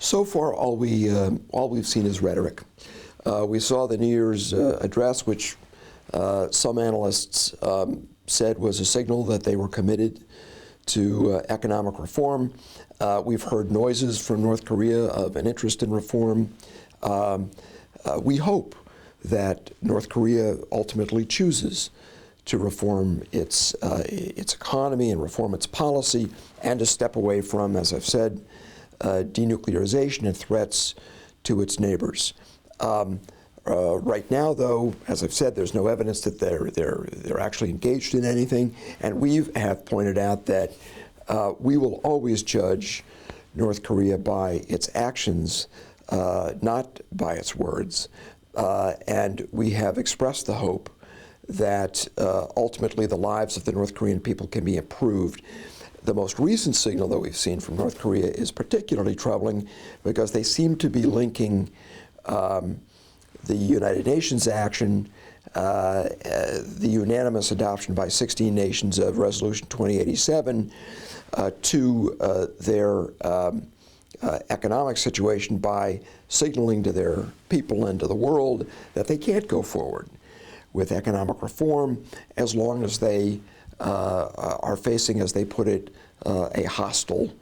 So far, all we've seen is rhetoric. We saw the New Year's address, which some analysts said was a signal that they were committed to economic reform. We've heard noises from North Korea of an interest in reform. We hope that North Korea ultimately chooses to reform its economy and reform its policy, and to step away from, as I've said, denuclearization and threats to its neighbors. Right now, though, as I've said, there's no evidence that they're actually engaged in anything, and we have pointed out that we will always judge North Korea by its actions, not by its words, and we have expressed the hope that ultimately the lives of the North Korean people can be improved. The most recent signal that we've seen from North Korea is particularly troubling because they seem to be linking the United Nations action, the unanimous adoption by 16 nations of Resolution 2087, to their economic situation by signaling to their people and to the world that they can't go forward with economic reform as long as they are facing, as they put it, a hostile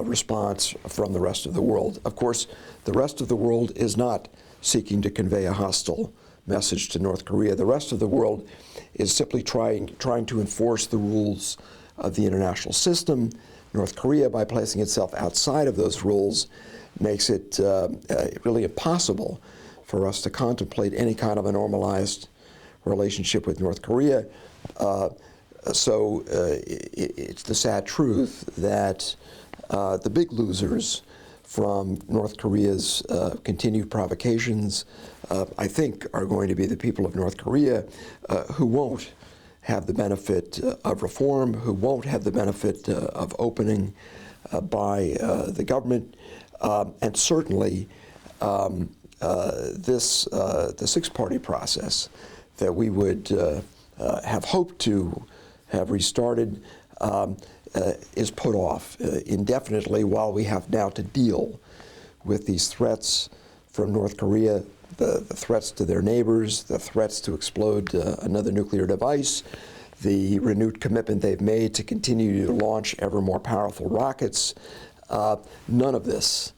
response from the rest of the world. Of course, the rest of the world is not seeking to convey a hostile message to North Korea. The rest of the world is simply trying to enforce the rules of the international system. North Korea, by placing itself outside of those rules, makes it really impossible for us to contemplate any kind of a normalized relationship with North Korea. So it's the sad truth that the big losers from North Korea's continued provocations, I think, are going to be the people of North Korea who won't have the benefit of reform, who won't have the benefit of opening by the government, and certainly the six-party process that we would have hoped to have restarted is put off indefinitely while we have now to deal with these threats from North Korea, the threats to their neighbors, the threats to explode another nuclear device, the renewed commitment they've made to continue to launch ever more powerful rockets. None of this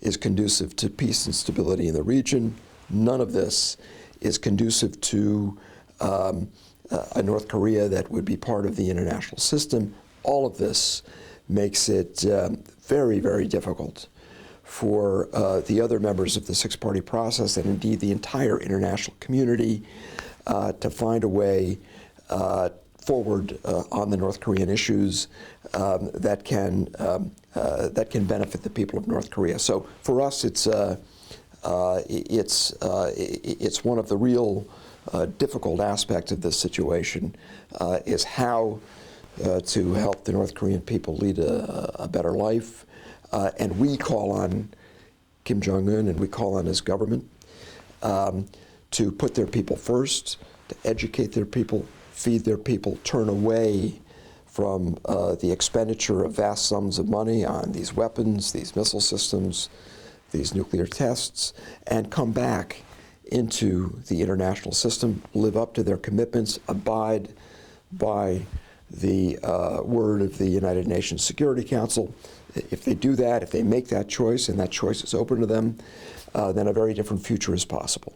is conducive to peace and stability in the region. None of this is conducive to a North Korea that would be part of the international system. All of this makes it very, very difficult for the other members of the six-party process, and indeed the entire international community, to find a way forward on the North Korean issues that can benefit the people of North Korea. So for us, it's one of the real difficult aspects of this situation, is how to help the North Korean people lead a better life. And we call on Kim Jong-Un and we call on his government to put their people first, to educate their people, feed their people, turn away from the expenditure of vast sums of money on these weapons, these missile systems, these nuclear tests, and come back into the international system, live up to their commitments, abide by the word of the United Nations Security Council. If they do that, if they make that choice, and that choice is open to them, then a very different future is possible.